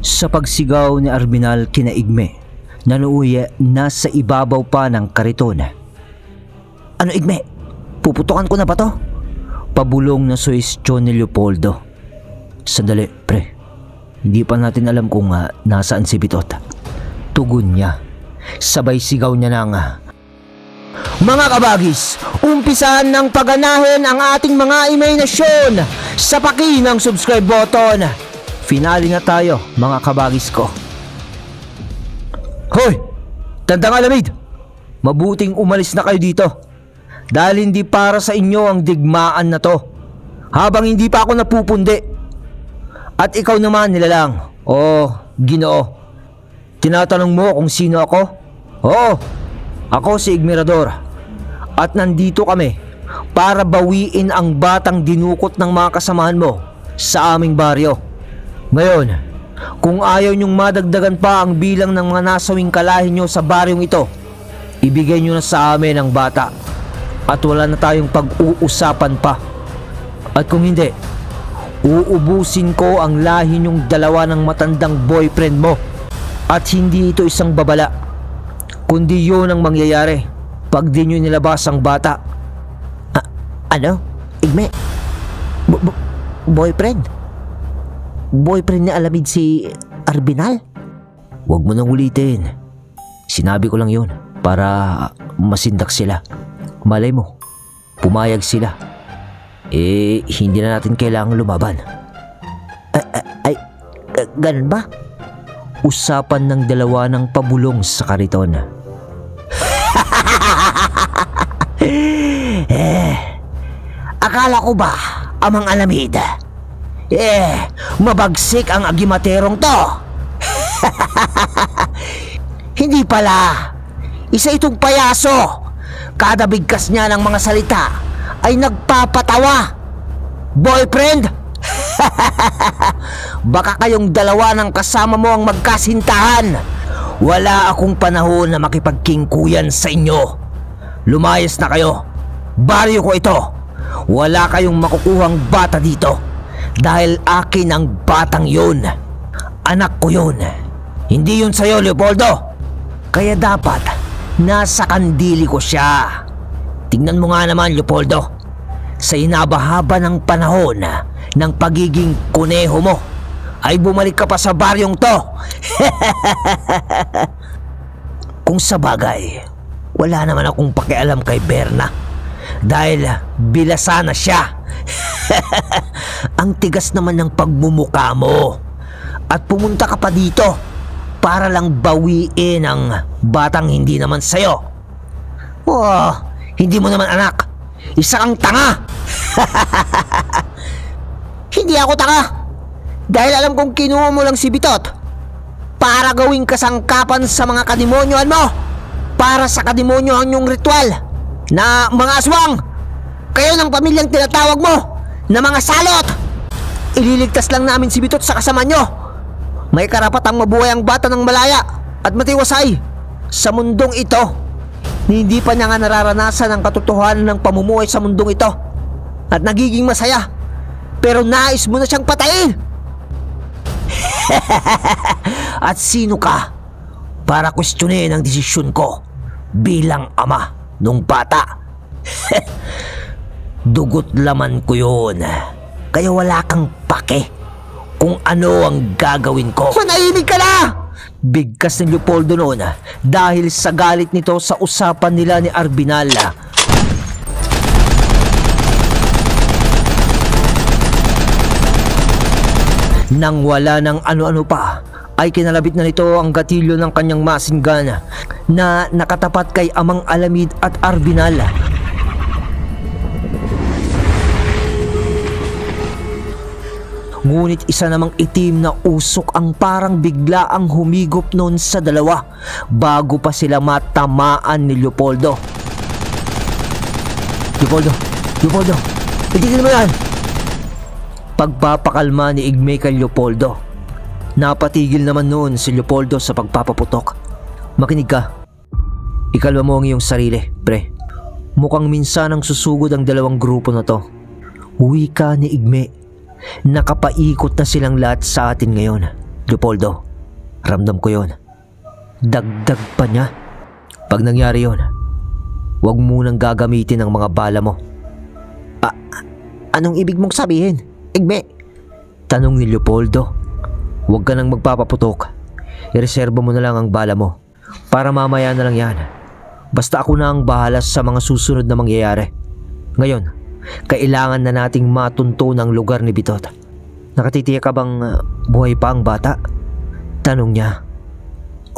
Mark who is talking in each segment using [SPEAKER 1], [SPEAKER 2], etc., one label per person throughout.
[SPEAKER 1] Sa pagsigaw ni Arbinal kina Igme, nanuuya nasa ibabaw pa ng kariton. Ano Igme? Puputukan ko na ba to? Pabulong na suwestyon ni Leopoldo. Sandali, pre. Hindi pa natin alam kung nasaan si Bitot. Tugon niya. Sabay sigaw niya ng, mga kabagis, umpisahan ng paganahin ang ating mga imahinasyon sa paki ng subscribe button. Finale na tayo, mga kabagis ko. Hoy! Tandang alamid! Mabuting umalis na kayo dito. Dahil hindi para sa inyo ang digmaan na to. Habang hindi pa ako napupundi. At ikaw naman nilalang. Ginoo. Tinatanong mo kung sino ako? Oo, ako si Igmirador. At nandito kami para bawiin ang batang dinukot ng mga kasamahan mo sa aming baryo. Ngayon, kung ayaw niyong madagdagan pa ang bilang ng mga nasawing kalahin niyo sa baryong ito, ibigay niyo na sa amin ang bata at wala na tayong pag-uusapan pa. At kung hindi, uubusin ko ang lahi niyong dalawa ng matandang boyfriend mo. At hindi ito isang babala, kundi yun ang mangyayari pag di niyo nilabas ang bata. Ano? Igme? Boyfriend? Boyfriend ni Alamid si Arbinal? Huwag mo nang ulitin. Sinabi ko lang yun para masindak sila. Malay mo, pumayag sila. Hindi na natin kailangang lumaban. Ganun ba? Usapan ng dalawa ng pabulong sa kariton. Akala ko ba, Amang Alamid? Mabagsik ang agimaterong to. Hindi pala. Isa itong payaso. Kada bigkas niya ng mga salita ay nagpapatawa. Boyfriend? Baka kayong dalawa ng kasama mo ang magkasintahan. Wala akong panahon na makipagkingkuyan sa inyo. Lumayas na kayo. Baryo ko ito. Wala kayong makukuhang bata dito. Dahil akin ang batang yun. Anak ko yun. Hindi yun sa'yo, Leopoldo. Kaya dapat nasa kandili ko siya. Tingnan mo nga naman, Leopoldo. Sa inabahaba ng panahon ng pagiging kuneho mo, ay bumalik ka pa sa baryong to. Kung sa bagay, wala naman akong pakialam kay Berna. Dahil bilasa na siya. Ang tigas naman ng pagmumuka mo. At pumunta ka pa dito para lang bawiin ang batang hindi naman sa'yo. Hindi mo naman anak. Isa kang tanga. Hindi ako tanga. Dahil alam kong kinuha mo lang si Bitot para gawing kasangkapan sa mga kademonyohan mo. Para sa kademonyohan yung ritual na mga aswang. Kayo ng pamilyang tinatawag mo na mga salot. Ililigtas lang namin si Bitot sa kasama nyo. May karapatang mabuhay ang bata ng malaya at matiwasay sa mundong ito. Hindi pa niya nga nararanasan ang katotohanan ng pamumuhay sa mundong ito at nagiging masaya. Pero nais mo na siyang patayin. At sino ka para kwestiyonin ang desisyon ko bilang ama nung bata? Dugot laman ko yun. Kaya wala kang pake kung ano ang gagawin ko. Manahimik ka na! Bigkas ni Leopoldo noon dahil sa galit nito sa usapan nila ni Arbinal. Nang wala ng ano-ano pa, ay kinalabit na nito ang gatilyo ng kanyang masinggan na nakatapat kay Amang Alamid at Arbinal. Ngunit isa namang itim na usok ang parang bigla ang humigop noon sa dalawa bago pa sila matamaan ni Leopoldo. Leopoldo, itigil mo yan! Pagpapakalma ni Igme kay Leopoldo. Napatigil naman noon si Leopoldo sa pagpapaputok. Makinig ka. Ikalma mo ang iyong sarili, pre. Mukhang minsan ang susugod ang dalawang grupo na to. Wika ni Igme. Nakapaikot na silang lahat sa atin ngayon. Leopoldo, ramdam ko yon. Dagdag pa niya. Pag nangyari yon, huwag munang gagamitin ang mga bala mo.
[SPEAKER 2] Anong ibig mong sabihin, Igme?
[SPEAKER 1] Tanong ni Leopoldo. Huwag ka nang magpapaputok. Ireserba mo na lang ang bala mo. Para mamaya na lang yan. Basta ako na ang bahala sa mga susunod na mangyayari. Ngayon, kailangan na nating matunto ng lugar ni Bitot. Nakatitiyak ka bang buhay pa ang bata? Tanong niya.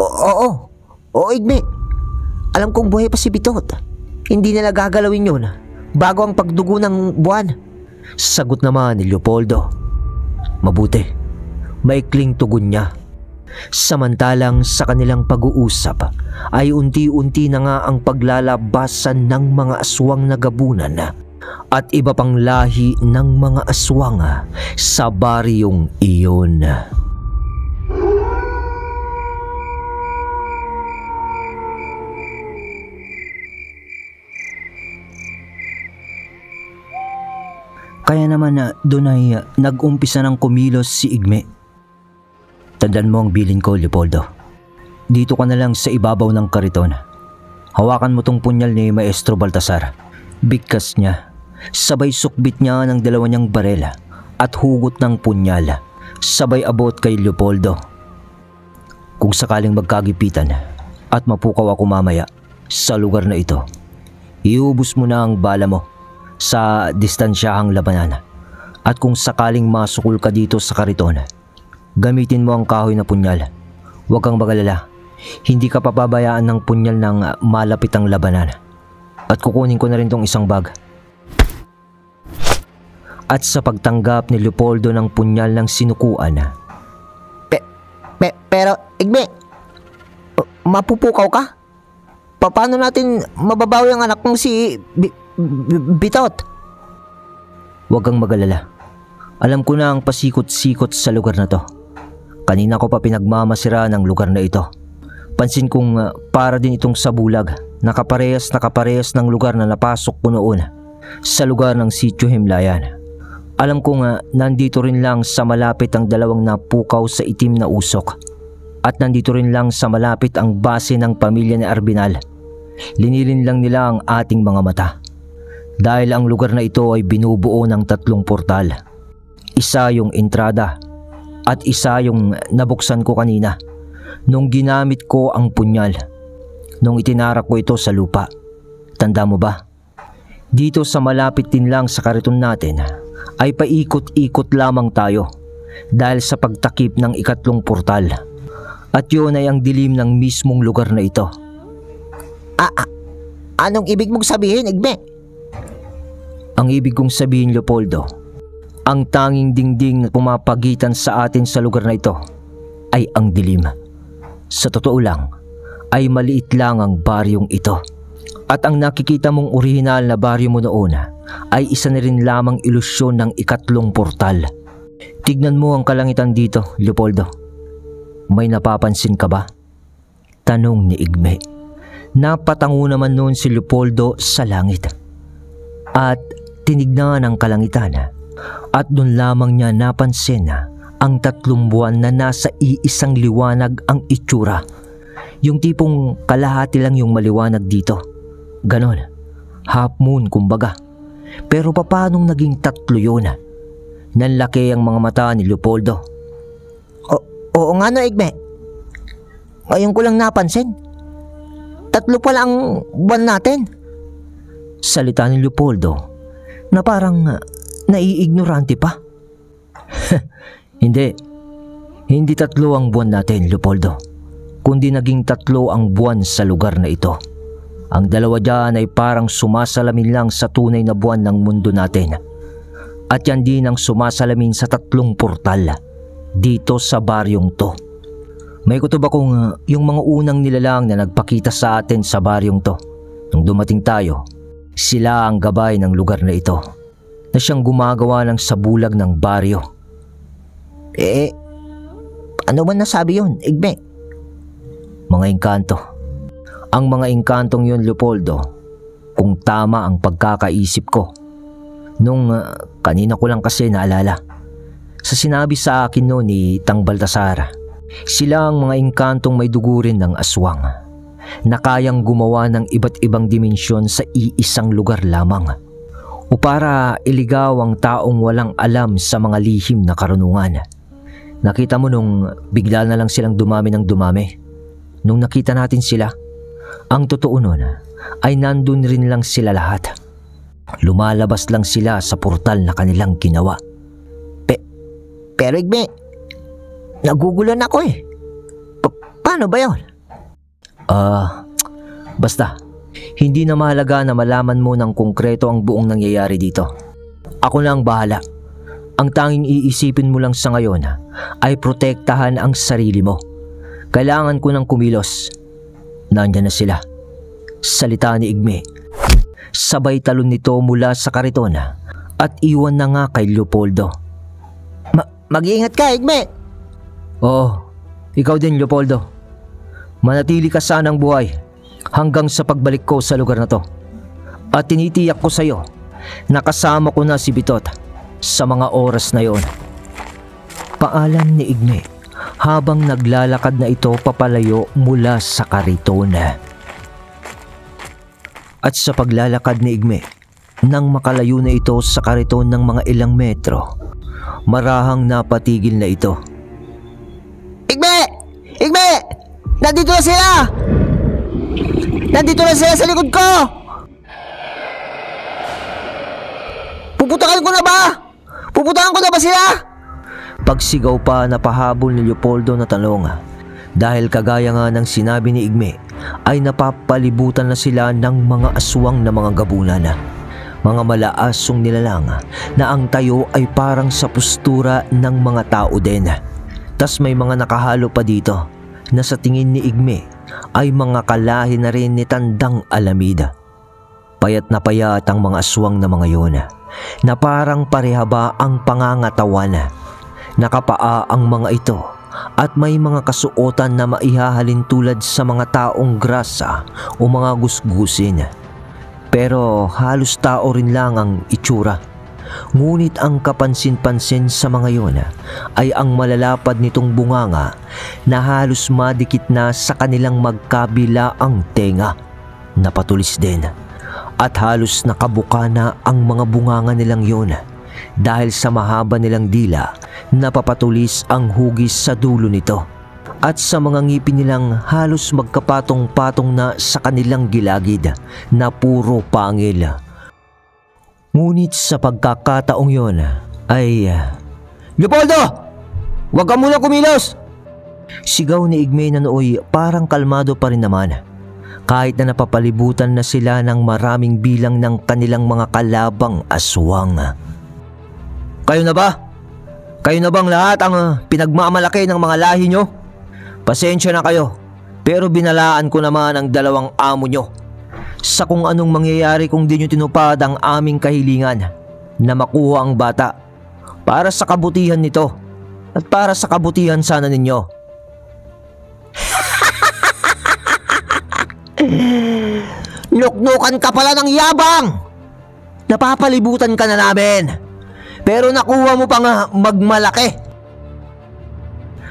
[SPEAKER 2] Oo, Igme. Alam kong buhay pa si Bitot. Hindi nila gagalawin yun bago ang pagdugo ng buwan.
[SPEAKER 1] Sagot naman ni Leopoldo. Mabuti. Maikling tugon niya. Samantalang sa kanilang pag-uusap ay unti-unti na nga ang paglalabasan ng mga aswang na gabunan at iba pang lahi ng mga aswang sa baryong iyon. Kaya naman doon ay nag-umpisa ng kumilos si Igme. Tandaan mo ang bilin ko, Leopoldo. Dito ka na lang sa ibabaw ng kariton. Hawakan mo tong punyal ni Maestro Baltasar. Bigkas niya. Sabay sukbit niya ng dalawa niyang barel at hugot ng punyal. Sabay abot kay Leopoldo. Kung sakaling magkagipitan at mapukaw ako mamaya sa lugar na ito, iubos mo na ang bala mo sa distansyahang labanan. At kung sakaling masukol ka dito sa kariton, gamitin mo ang kahoy na punyal. Huwag kang magalala. Hindi ka papabayaan ng punyal ng malapit ang labanan. At kukunin ko na rin tong isang bag. At sa pagtanggap ni Leopoldo ng punyal ng sinukuan,
[SPEAKER 2] Pero, Igme, mapupukaw ka? Paano natin mababawi ang anak mong si Bitot?
[SPEAKER 1] Huwag kang magalala. Alam ko na ang pasikot-sikot sa lugar na to. Kanina ko pa pinagmamasira ng lugar na ito. Pansin kong para din itong sa bulag. Nakaparehas ng lugar na napasok ko noon sa lugar ng Sitio Himlayan. Alam kong nandito rin lang sa malapit ang dalawang napukaw sa itim na usok. At nandito rin lang sa malapit ang base ng pamilya ni Arbinal. Linilin lang nila ang ating mga mata. Dahil ang lugar na ito ay binubuo ng 3 portal. Isa yung entrada at isa yung nabuksan ko kanina nung ginamit ko ang punyal nung itinarak ko ito sa lupa. Tanda mo ba? Dito sa malapit din lang sa kariton natin ay paikot-ikot lamang tayo dahil sa pagtakip ng 3 portal. At yun ay ang dilim ng mismong lugar na ito.
[SPEAKER 2] Anong ibig mong sabihin, Igme?
[SPEAKER 1] Ang ibig kong sabihin, Leopoldo, ang tanging dingding na pumapagitan sa atin sa lugar na ito ay ang dilim. Sa totoo lang, ay maliit lang ang baryong ito. At ang nakikita mong orihinal na baryo mo noon ay isa na rin lamang ilusyon ng 3 portal. Tignan mo ang kalangitan dito, Leopoldo. May napapansin ka ba? Tanong ni Igme. Napatango naman noon si Leopoldo sa langit. At tinignan ang kalangitan. At doon lamang niya napansin ang 3 buwan na nasa iisang liwanag ang itsura. Yung tipong kalahati lang yung maliwanag dito. Ganon. Half moon kumbaga. Pero papanong naging 3 yun? Nanlaki ang mga mata ni Leopoldo.
[SPEAKER 2] Oo nga no, Igme. Ngayon ko lang napansin. 3 pala ang buwan natin.
[SPEAKER 1] Salita ni Leopoldo na parang naiignorante pa. Hindi 3 ang buwan natin, Leopoldo, kundi naging 3 ang buwan sa lugar na ito. Ang 2 dyan ay parang sumasalamin lang sa tunay na buwan ng mundo natin. At yan din ang sumasalamin sa 3 portal dito sa baryong to. May kutob akong yung mga unang nilalang na nagpakita sa atin sa baryong to. Nung dumating tayo, sila ang gabay ng lugar na ito na siyang gumagawa ng sabulag ng baryo.
[SPEAKER 2] Ano man nasabi yun, Igme?
[SPEAKER 1] Mga engkanto. Ang mga engkantong yun, Leopoldo, kung tama ang pagkakaisip ko. Nung kanina ko lang kasi naalala. Sa sinabi sa akin noon ni Tang Baltasar Sila ang mga engkantong may dugo rin ng aswang na kayang gumawa ng iba't ibang dimensyon sa iisang lugar lamang o para iligaw ang taong walang alam sa mga lihim na karunungan. Nakita mo nung bigla na lang silang dumami ng dumami. Nung nakita natin sila, ang totoo nun ay nandun rin lang sila lahat. Lumalabas lang sila sa portal na kanilang ginawa.
[SPEAKER 2] Pero Igme, nagugulan ako eh. Paano ba yun?
[SPEAKER 1] Basta, hindi na mahalaga na malaman mo ng konkreto ang buong nangyayari dito. Ako na ang bahala. Ang tanging iisipin mo lang sa ngayon ay protektahan ang sarili mo. Kailangan ko ng kumilos. Nandyan na sila. Salita ni Igme. Sabay talon nito mula sa kariton at iwan na nga kay Leopoldo.
[SPEAKER 2] Mag-iingat ka, Igme.
[SPEAKER 1] Oo, ikaw din, Leopoldo. Manatili ka sanang buhay hanggang sa pagbalik ko sa lugar na to. At tinitiyak ko sa iyo na kasama ko na si Bitot sa mga oras na yon. Paalam ni Igme habang naglalakad na ito papalayo mula sa kariton. At sa paglalakad ni Igme, nang makalayo na ito sa kariton ng mga ilang metro, marahang napatigil na ito.
[SPEAKER 2] Igme! Igme! Nandito na sila! Nandito na sila sa likod ko! Puputakan ko na ba? Puputakan ko na ba sila?
[SPEAKER 1] Pagsigaw pa na pahabol ni Leopoldo na tanong dahil kagaya nga ng sinabi ni Igme ay napapalibutan na sila ng mga aswang na mga gabunan. Mga malaasong nilalang na ang tayo ay parang sa postura ng mga tao din. Tas may mga nakahalo pa dito na sa tingin ni Igme ay mga kalahi na rin ni Tandang Alameda. Payat na payat ang mga aswang na mga yun na parang parehaba ang pangangatawan. Nakapaa ang mga ito at may mga kasuotan na maihahalin tulad sa mga taong grasa o mga gusgusin. Pero halos tao rin lang ang itsura. Ngunit ang kapansin-pansin sa mga yun ay ang malalapad nitong bunganga na halos madikit na sa kanilang magkabilaang tenga. Napatulis din at halos nakabuka na ang mga bunganga nilang yun dahil sa mahaba nilang dila napapatulis ang hugis sa dulo nito. At sa mga ngipin nilang halos magkapatong-patong na sa kanilang gilagid na puro pangil. Ngunit sa pagkakataong yon ay... Leopoldo! Huwag ka muna kumilos! Sigaw ni Igme na nooy parang kalmado pa rin naman. Kahit na napapalibutan na sila ng maraming bilang ng kanilang mga kalabang aswang. Kayo na ba? Kayo na bang lahat ang pinagmamalaki ng mga lahi nyo? Pasensya na kayo, pero binalaan ko naman ang dalawang amo nyo sa kung anong mangyayari kung di nyo tinupad ang aming kahilingan na makuha ang bata para sa kabutihan nito at para sa kabutihan sana ninyo.
[SPEAKER 2] Nuknukan ka pala ng yabang!
[SPEAKER 1] Napapalibutan ka na namin, pero nakuha mo pang magmalaki.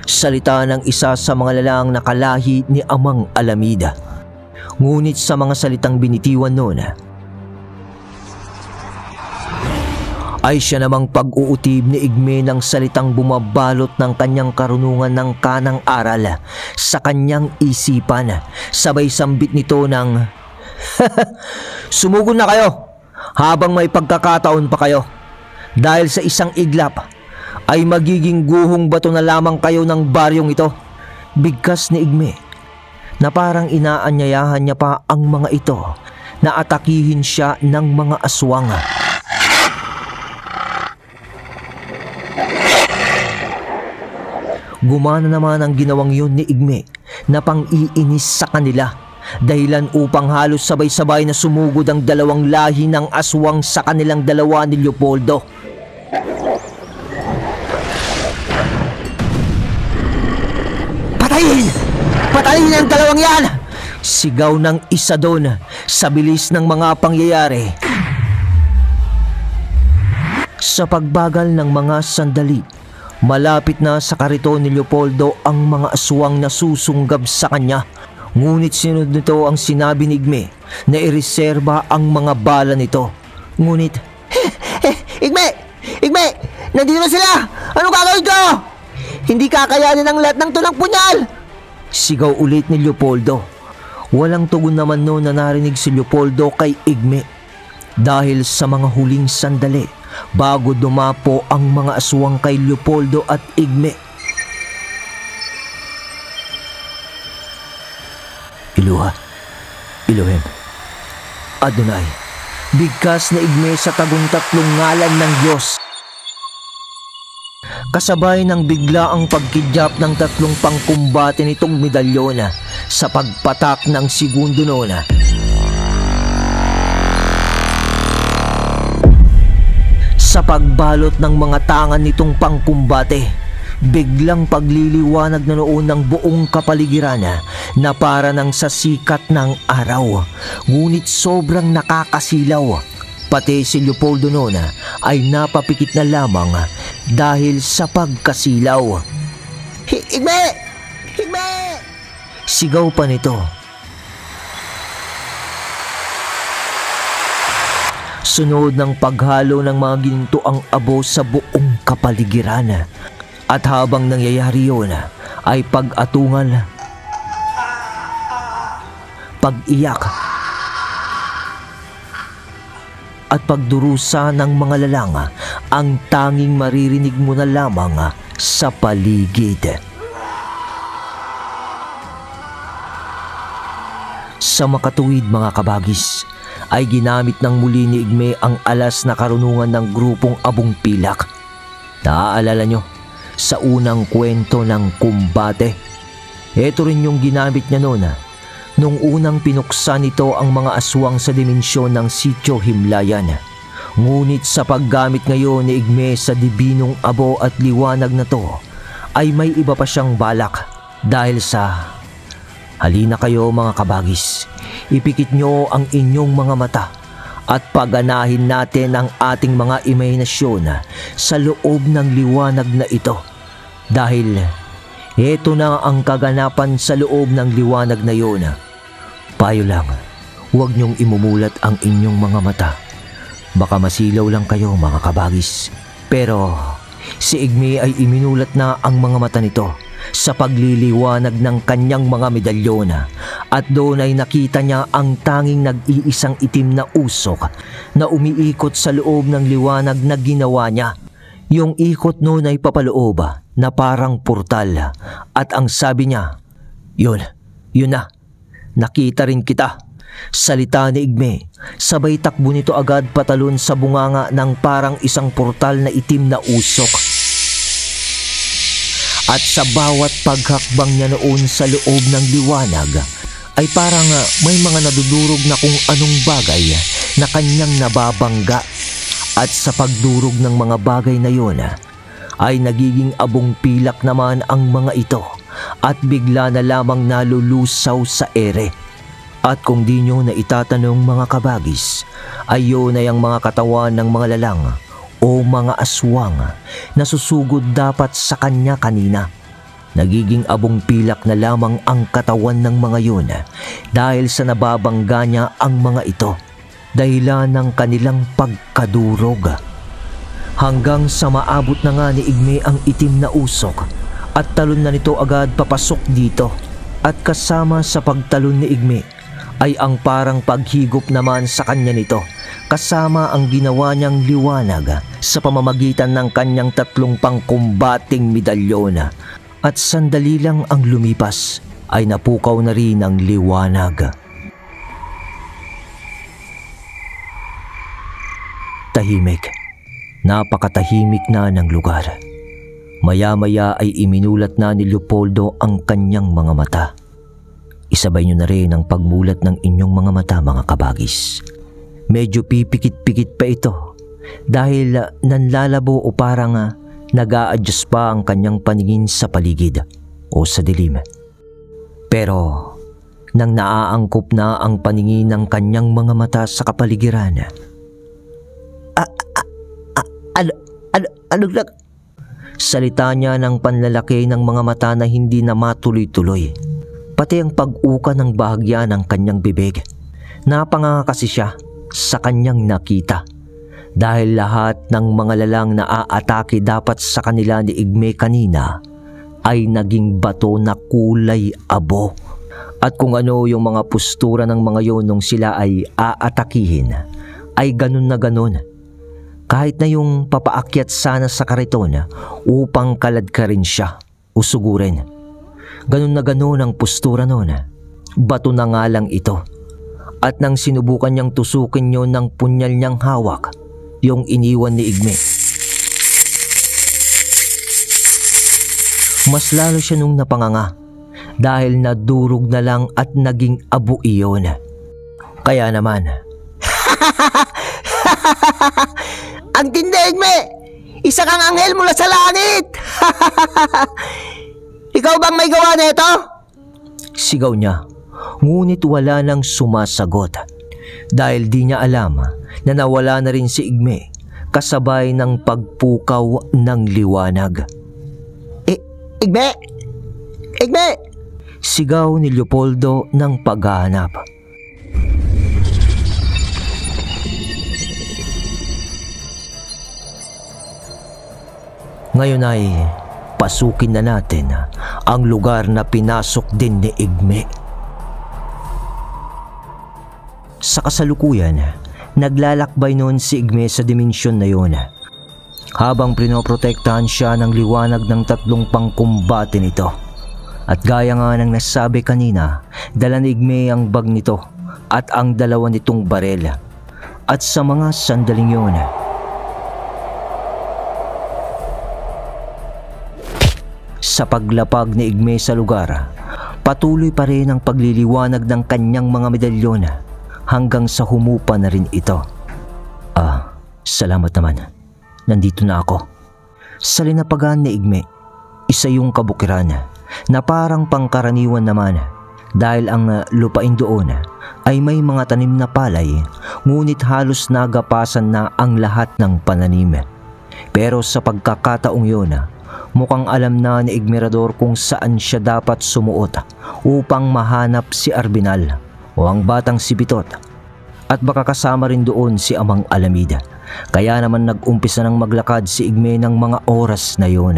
[SPEAKER 1] Salita ng isa sa mga lalalang nakalahi ni Amang Alameda. Ngunit sa mga salitang binitiwan noon ay siya namang pag-uutib ni Igme ng salitang bumabalot ng kanyang karunungan ng kanang aral sa kanyang isipan. Sabay sambit nito ng sumugod na kayo habang may pagkakataon pa kayo, dahil sa isang iglap ay magiging guhong bato na lamang kayo ng baryong ito. Bigkas ni Igme na parang inaanyayahan niya pa ang mga ito na atakihin siya ng mga aswang. Gumana naman ang ginawang yun ni Igme na pang-iinis sa kanila, dahilan upang halos sabay-sabay na sumugod ang dalawang lahi ng aswang sa kanilang dalawa ni Leopoldo. Patayin! Patayin ang dalawang yan! Sigaw ng isa doon sa bilis ng mga pangyayari. Sa pagbagal ng mga sandali Malapit na sa kariton ni Leopoldo ang mga aswang na susunggab sa kanya. Ngunit sinunod nito ang sinabi ni Igme na ireserba ang mga bala nito. Ngunit,
[SPEAKER 2] Igme! Igme! Nandito na sila! Anong gagawin ko? Hindi kakayanin ang lahat ng tulang punyal!
[SPEAKER 1] sigaw ulit ni Leopoldo. Walang tugon naman noon na narinig si Leopoldo kay Igme. Dahil sa mga huling sandali, bago dumapo ang mga aswang kay Leopoldo at Igme. Iluha, Elohim, Adonai, bigkas na Igme sa tagong tatlong ngalan ng Diyos. Kasabay ng bigla ang pagkidyap ng tatlong pangkumbate nitong medalyon sa pagpatak ng segundo noon. Sa pagbalot ng mga tangan nitong pangkumbate, biglang pagliliwanag na noon ng buong kapaligiran na para nang sa sikat ng araw. Ngunit sobrang nakakasilaw. Pati si Leopoldo noon ay napapikit na lamang dahil sa pagkasilaw.
[SPEAKER 2] Igme! Igme!
[SPEAKER 1] Sigaw pa nito. Sunod ng paghalo ng mga ginintoang abo sa buong kapaligiran. At habang nangyayari yun ay pag-atungal, pag-iyak, at pagdurusa ng mga lalang ang tanging maririnig mo na lamang sa paligid. Sa makatuwid mga kabagis, ay ginamit ng muli ni Igme ang alas na karunungan ng grupong Abong Pilak. Naaalala nyo sa unang kwento ng kumbate? Ito rin yung ginamit niya noon nung unang pinuksan nito ang mga aswang sa dimensyon ng Sitio Himlayan. Ngunit sa paggamit ngayon ni Igme sa dibinong abo at liwanag na to, ay may iba pa siyang balak dahil sa... Halina kayo mga kabagis, ipikit nyo ang inyong mga mata at paganahin natin ang ating mga imahinasyon sa loob ng liwanag na ito. Dahil ito na ang kaganapan sa loob ng liwanag na yun. Payo lang, huwag nyong imumulat ang inyong mga mata. Baka masilaw lang kayo mga kabagis. Pero si Igme ay iminulat na ang mga mata nito sa pagliliwanag ng kanyang mga medalyon at doon ay nakita niya ang tanging nag-iisang itim na usok na umiikot sa loob ng liwanag na ginawa niya. Yung ikot noon ay papaloob na parang portal at ang sabi niya, yun na, nakita rin kita. Salita ni Igme, sabay takbo nito agad patalon sa bunganga ng parang isang portal na itim na usok. At sa bawat paghakbang niya noon sa loob ng liwanag, ay parang may mga nadudurog na kung anong bagay na kanyang nababangga. At sa pagdurog ng mga bagay na yun, ay nagiging abong pilak naman ang mga ito at bigla na lamang nalulusaw sa ere. At kung di nyo na itatanong mga kabagis, ay yun ay ang mga katawan ng mga lalang o mga aswang na susugod dapat sa kanya kanina. Nagiging abong pilak na lamang ang katawan ng mga yun dahil sa nababangga niya ang mga ito dahilan ng kanilang pagkadurog. Hanggang sa maabot na nga ni Igme ang itim na usok at talon na nito agad papasok dito. At kasama sa pagtalon ni Igme ay ang parang paghigop naman sa kanya nito kasama ang ginawa niyang liwanag sa pamamagitan ng kanyang tatlong pangkumbating medalyon. At sandali lang ang lumipas ay napukaw na rin ang liwanag. Tahimik, napakatahimik na ng lugar. Maya-maya ay iminulat na ni Leopoldo ang kanyang mga mata. Isabay nyo na rin ang pagmulat ng inyong mga mata mga kabagis. Medyo pipikit-pikit pa ito dahil nanlalabo o parang nag-a-adjust pa ang kanyang paningin sa paligid o sa dilim. Pero nang naaangkop na ang paningin ng kanyang mga mata sa kapaligiran, Salita niya ng panlalaki ng mga mata na hindi na matuloy-tuloy. Pati ang pag-uka ng bahagya ng kanyang bibig. Napanganga kasi siya sa kanyang nakita. Dahil lahat ng mga lalang na aatake dapat sa kanila ni Igme kanina ay naging bato na kulay abo. At kung ano yung mga postura ng mga yon nung sila ay aatakihin, ay ganun na ganun. Kahit na yung papaakyat sana sa kariton upang kaladkarin siya o sugurin. Ganun na ganun ang postura noon. Bato na nga lang ito. At nang sinubukan niyang tusukin yun ng punyal niyang hawak, yung iniwan ni Igme, mas lalo siya nung napanganga dahil nadurog na lang at naging abo iyon. Kaya naman,
[SPEAKER 2] Ang tindi, Igme! Isa kang anghel mula sa langit! Ikaw bang may gawa nito?
[SPEAKER 1] sigaw niya, ngunit wala nang sumasagot. Dahil di niya alam na nawala na rin si Igme kasabay ng pagpukaw ng liwanag.
[SPEAKER 2] Igme! Igme!
[SPEAKER 1] Sigaw ni Leopoldo ng paghahanap. Ngayon ay pasukin na natin ang lugar na pinasok din ni Igme. Sa kasalukuyan, naglalakbay noon si Igme sa dimensyon na yun. Habang pinoprotektahan siya ng liwanag ng tatlong pangkumbate nito. At gaya nga ng nasabi kanina, dala ni Igme ang bag nito at ang dalawa nitong barel. At sa mga sandaling yun, sa paglapag ni Igme sa lugar, patuloy pa rin ang pagliliwanag ng kanyang mga medalyon hanggang sa humupa na rin ito. Salamat naman. Nandito na ako. Sa linapagan ni Igme, isa yung kabukiran na parang pangkaraniwan naman dahil ang lupain doon ay may mga tanim na palay, ngunit halos nagapasan na ang lahat ng pananim. Pero sa pagkakataong yun, mukhang alam na ni Igmerador kung saan siya dapat sumuot upang mahanap si Arbinal o ang batang si Bitot. At baka kasama rin doon si Amang Alameda. Kaya naman nag-umpisa ng maglakad si Igme ng mga oras na yun.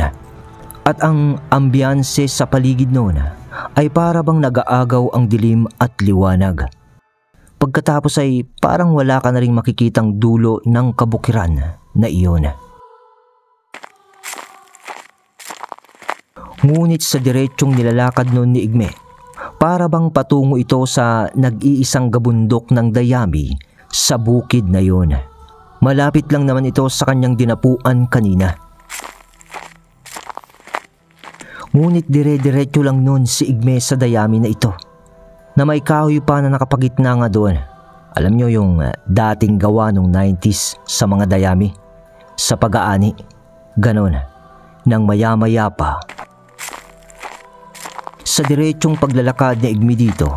[SPEAKER 1] At ang ambiyanse sa paligid noon ay para bang nag-aagaw ang dilim at liwanag. Pagkatapos ay parang wala ka na ring makikitang dulo ng kabukiran na iyon. Ngunit sa diretsyong nilalakad noon ni Igme, para bang patungo ito sa nag-iisang gabundok ng Dayami sa bukid na yun. Malapit lang naman ito sa kanyang dinapuan kanina. Ngunit dire-diretso lang noon si Igme sa Dayami na ito, na may kahoy pa na nakapagitna nga doon. Alam nyo yung dating gawa nung 90s sa mga Dayami, sa pag-aani, ganon, nang maya-maya pa. Sa diretsyong paglalakad ni Igme dito,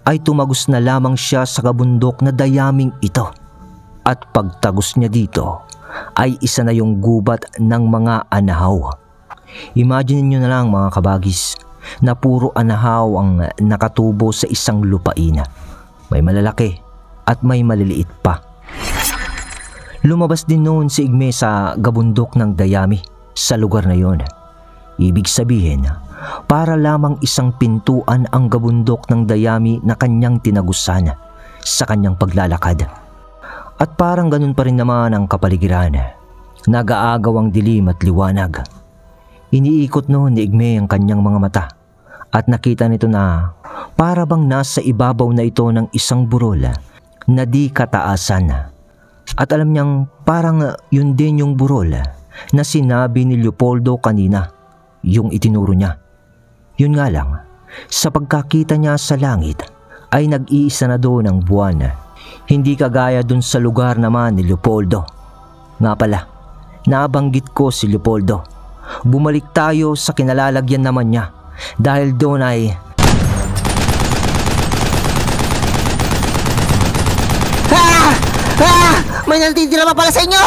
[SPEAKER 1] ay tumagos na lamang siya sa kabundok na Dayaming ito. At pagtagos niya dito, ay isa na yung gubat ng mga anahaw. Imagine niyo na lang mga kabagis, na puro anahaw ang nakatubo sa isang lupain. May malalaki at may maliliit pa. Lumabas din noon si Igme sa gabundok ng Dayami sa lugar na yon. Ibig sabihin, para lamang isang pintuan ang gabundok ng Dayami na kanyang tinagusan sa kanyang paglalakad. At parang ganun pa rin naman ang kapaligiran. Nag-aagaw ang dilim at liwanag. Iniikot noon ni Igme ang kanyang mga mata at nakita nito na para bang nasa ibabaw na ito ng isang burol na di kataasan. At alam niyang parang yun din yung burol na sinabi ni Leopoldo kanina, yung itinuro niya. Yun nga lang, sa pagkakita niya sa langit ay nag-iisa na doon ang buwan. Hindi kagaya dun sa lugar naman ni Leopoldo. Nga pala, nabanggit ko si Leopoldo. Bumalik tayo sa kinalalagyan naman niya dahil doon ay
[SPEAKER 2] May natitira pa pala sa inyo!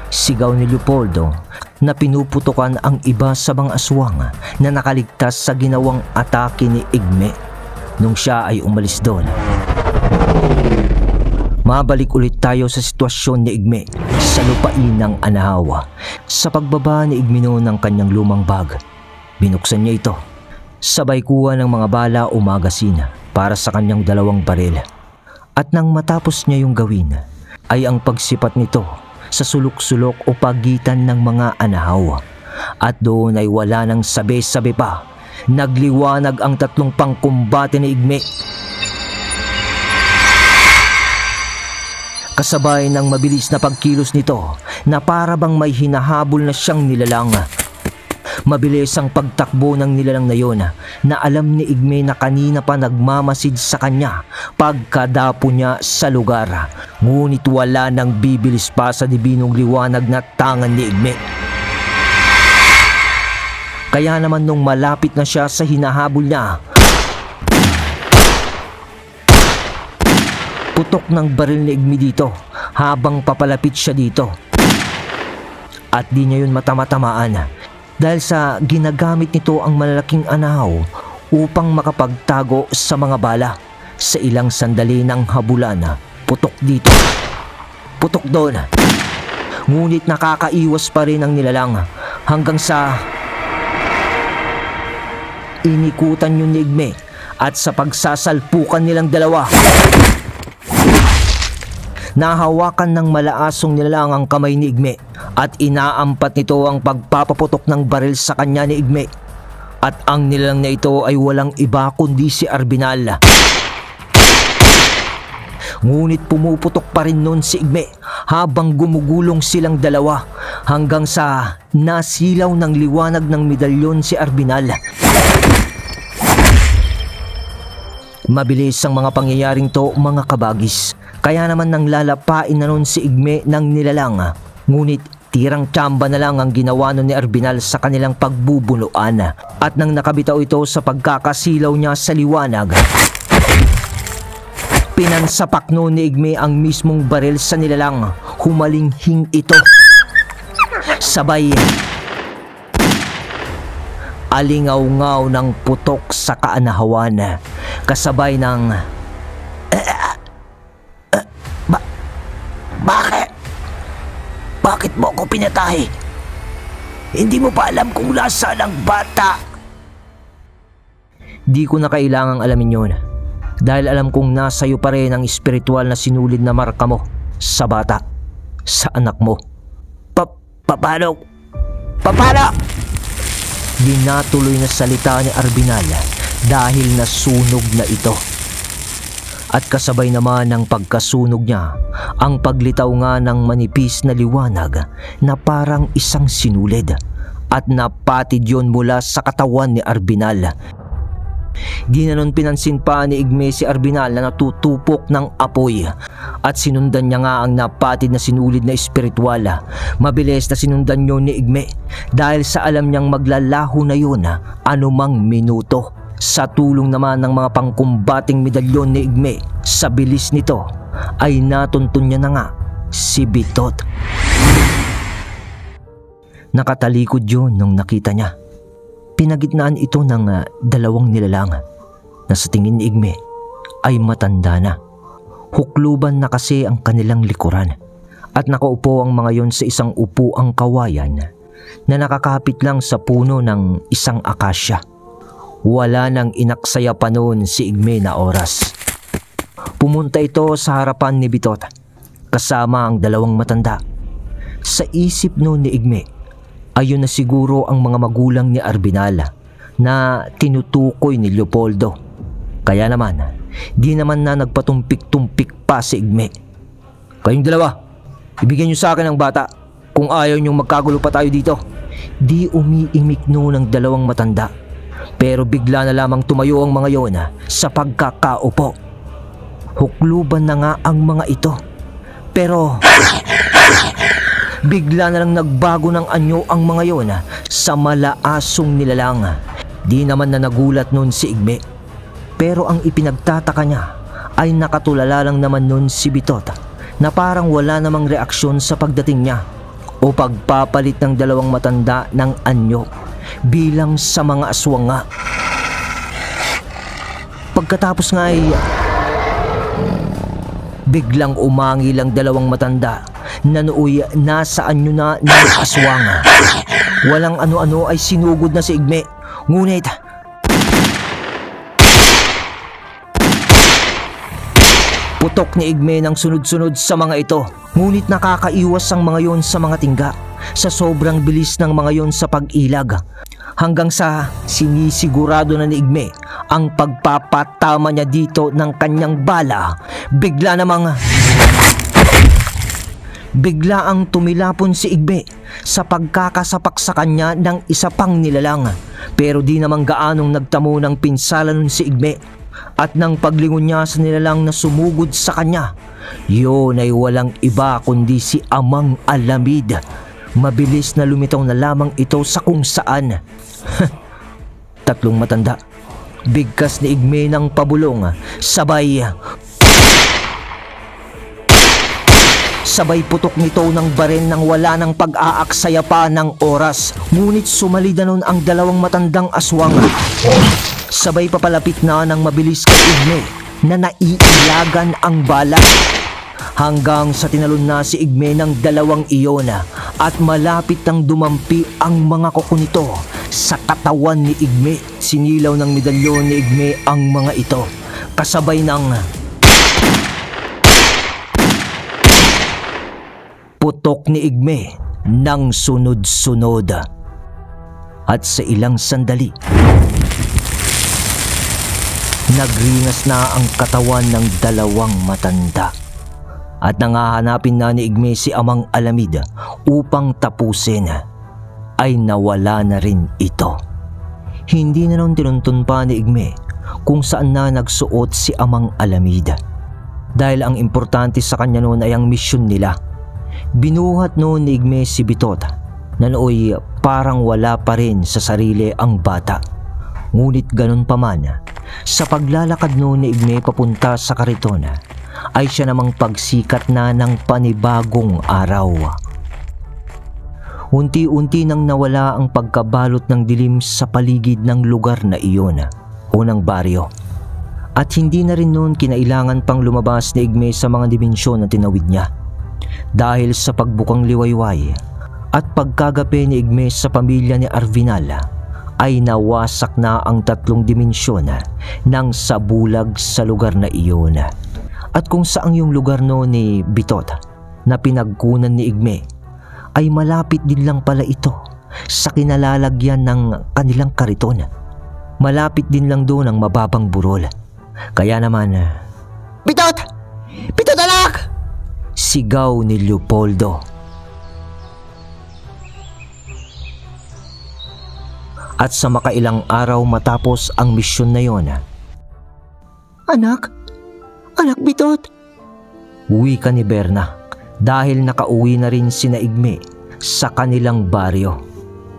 [SPEAKER 1] Sigaw ni Leopoldo na pinuputukan ang iba sa mga aswang na nakaligtas sa ginawang atake ni Igme nung siya ay umalis doon. Mabalik ulit tayo sa sitwasyon ni Igme sa lupain ng Anahaw. Sa pagbaba ni Igme noon ng kanyang lumang bag, binuksan niya ito. Sabay kuha ng mga bala o magasin para sa kanyang 2 baril. At nang matapos niya yung gawin, ay ang pagsipat nito sa sulok-sulok o pagitan ng mga anahaw. At doon ay wala nang sabi-sabi pa. Nagliwanag ang 3 pangkumbate ni Igme. Kasabay ng mabilis na pagkilos nito na para bang may hinahabol na siyang nilalang. Mabilis ang pagtakbo ng nilalang na yon na alam ni Igme na kanina pa nagmamasid sa kanya pagkadapo niya sa lugar. Ngunit wala nang bibilis pa sa dibinong liwanag na tangan ni Igme. Kaya naman nung malapit na siya sa hinahabol niya, putok ng baril ni Igme dito habang papalapit siya dito. At di niya yun matamatamaan dahil sa ginagamit nito ang malalaking anahaw upang makapagtago sa mga bala. Sa ilang sandali ng habulan, putok dito, putok doon. Ngunit nakakaiwas pa rin ang nilalang hanggang sa inikutan yun ni Igme at sa pagsasalpukan nilang dalawa, nahawakan ng malaasong nilalang ang kamay ni Igme at inaampat nito ang pagpapaputok ng baril sa kanya ni Igme. At ang nilalang na ito ay walang iba kundi si Arbinal. Ngunit pumuputok pa rin noon si Igme habang gumugulong silang dalawa hanggang sa nasilaw ng liwanag ng medalyon si Arbinal. Mabilis ang mga pangyayaring to, mga kabagis. Kaya naman nang lalapain na noon si Igme ng nilalang. Ngunit tirang tsamba na lang ang ginawa nun ni Arbinal sa kanilang pagbubunuan. At nang nakabitaw ito sa pagkakasilaw niya sa liwanag, pinansapak noon ni Igme ang mismong baril sa nilalang. Humalinghing ito. Sabay alingaw-ngaw ng putok sa kaanahawan. Kasabay ng Bakit mo ako pinatay? Hindi mo pa alam kung nasaan ang bata. Di ko na kailangang alamin yun. Dahil alam kong nasa iyo pa rin ang espiritual na sinulid na marka mo sa bata, sa anak mo. Paano? Dinatuloy na salita ni Arbinal dahil nasunog na ito. At kasabay naman ng pagkasunog niya, ang paglitaw nga ng manipis na liwanag na parang isang sinulid at napatid yun mula sa katawan ni Arbinal. Di na nun pinansin pa ni Igme si Arbinal na natutupok ng apoy at sinundan niya nga ang napatid na sinulid na espiritual. Mabilis na sinundan yun ni Igme dahil sa alam niyang maglalaho na yun anumang minuto. Sa tulong naman ng mga pangkumbating medalyon ni Igme, sa bilis nito ay natuntun niya na nga si Bitot. Nakatalikod yun nung nakita niya. Pinagitnaan ito ng 2 nilalang na sa tingin ni Igme ay matanda na. Hukluban na kasi ang kanilang likuran at nakaupo ang mga yon sa isang upuang kawayan na nakakapit lang sa puno ng isang akasya. Wala nang inaksaya pa noon si Igme na oras. Pumunta ito sa harapan ni Bitot kasama ang 2 matanda. Sa isip noon ni Igme, ayun na siguro ang mga magulang ni Arbinal na tinutukoy ni Leopoldo. Kaya naman, di naman na nagpatumpik-tumpik pa si Igme. Kayong 2, ibigyan niyo sa akin ang bata kung ayaw niyong magkagulo pa tayo dito. Di umiimik noon ang 2 matanda. Pero bigla na lamang tumayo ang mga yon sa pagkakaupo. Hukluban na nga ang mga ito. Pero bigla na lang nagbago ng anyo ang mga yon sa malaasong nilalang. Di naman na nagulat nun si Igme. Pero ang ipinagtataka niya ay nakatulala lang naman nun si Bitot na parang wala namang reaksyon sa pagdating niya. o pagpapalit ng dalawang matanda ng anyo bilang sa mga aswang nga. Pagkatapos nga ay biglang umangil ang dalawang matanda na nooy nasa anyo na ng aswang. Walang ano-ano ay sinugod na si Igme, ngunit putok ni Igme ng sunod-sunod sa mga ito. Ngunit nakakaiwas ang mga yon sa mga tingga sa sobrang bilis ng mga yon sa pag-ilag, hanggang sa sinisigurado na ni Igme ang pagpapatama niya dito ng kanyang bala. Bigla ang tumilapon si Igme sa pagkakasapak sa kanya ng isa pang nilalang, pero di naman gaanong nagtamo ng pinsala nun si Igme. At nang paglingon niya sa nilalang na sumugod sa kanya, yun ay walang iba kundi si Amang Alamid. Mabilis na lumitaw na lamang ito sa kung saan. Tatlong matanda. Bigkas ni Igme ng pabulong, sabay putok nito ng baren nang wala ng pag-aaksaya pa ng oras. Ngunit sumalida nun ang dalawang matandang aswang. Sabay papalapit na ng mabilis kay Igme na naiilagan ang bala, hanggang sa tinalon na si Igme ng dalawang iyon at malapit nang dumampi ang mga kuko nito sa katawan ni Igme. Sinilaw ng medalyon ni Igme ang mga ito, kasabay ng putok ni Igme ng sunod-sunod. At sa ilang sandali, nagringas na ang katawan ng dalawang matanda. At nangahanapin na ni Igme si Amang Alamid upang tapusin, ay nawala na rin ito. Hindi na nun tinuntun pa ni Igme kung saan na nagsuot si Amang Alamid, dahil ang importante sa kanya noon ay ang misyon nila. Binuhat noon ni Igme si Bitot na nooy parang wala pa rin sa sarili ang bata. Ngunit ganun pa man, sa paglalakad noon ni Igme papunta sa kariton, ay siya namang pagsikat na ng panibagong araw. Unti-unti nang nawala ang pagkabalot ng dilim sa paligid ng lugar na iyon o ng baryo. At hindi na rin noon kinailangan pang lumabas ni Igme sa mga dimensyon na tinawid niya, dahil sa pagbukang liwayway at pagkagape ni Igme sa pamilya ni Arvinal, ay nawasak na ang tatlong dimensyon ng sabulag sa lugar na iyon. At kung saang yung lugar noon ni Bitot na pinagkunan ni Igme, ay malapit din lang pala ito sa kinalalagyan ng kanilang kariton. Malapit din lang doon ang mababang burol. Kaya naman,
[SPEAKER 2] Bitot! Bitot anak!
[SPEAKER 1] Sigaw ni Leopoldo. At sa makailang araw matapos ang misyon na yon,
[SPEAKER 2] Anak Bitot!
[SPEAKER 1] Wika ni Berna, dahil nakauwi na rin sina Igme sa kanilang baryo.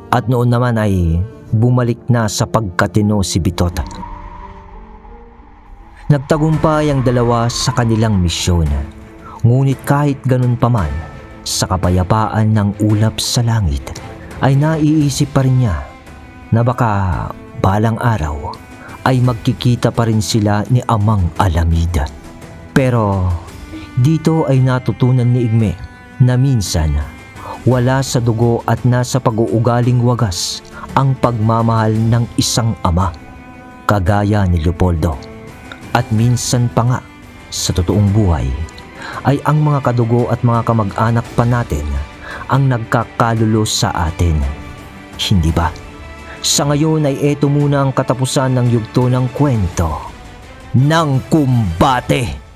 [SPEAKER 1] At noon naman ay bumalik na sa pagkatino si Bitot. Nagtagumpay ang dalawa sa kanilang misyon. Ngunit kahit ganun pa man, sa kapayapaan ng ulap sa langit, ay naiisip pa rin niya na baka balang araw ay magkikita pa rin sila ni Amang Alamid. Pero dito ay natutunan ni Igme na minsan wala sa dugo at nasa pag-uugaling wagas ang pagmamahal ng isang ama, kagaya ni Leopoldo. At minsan pa nga sa totoong buhay ay ang mga kadugo at mga kamag-anak pa natin ang nagkakalulo sa atin. Hindi ba? Sa ngayon ay eto muna ang katapusan ng yugto ng kwento ng kumbate.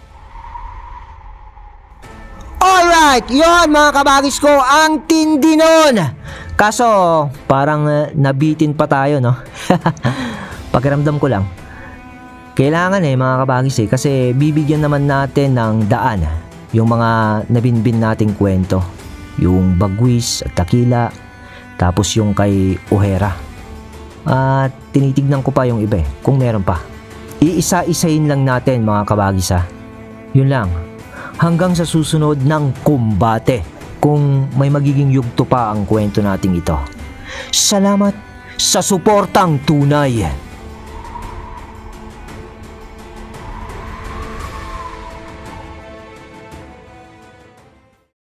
[SPEAKER 2] Alright, yon mga kabagis ko, ang tindi nun.
[SPEAKER 1] Kaso parang nabitin pa tayo, no? Pakiramdam ko lang, kailangan mga kabagis kasi bibigyan naman natin ng daan yung mga nabinbin nating kwento. Yung Bagwis at Takila, tapos yung kay Ohera. At tinitignan ko pa yung iba kung meron pa. Iisa-isahin lang natin mga kabagis. Yun lang. Hanggang sa susunod ng kumbate. kung may magiging yugto pa ang kwento nating ito. Salamat sa suportang tunay.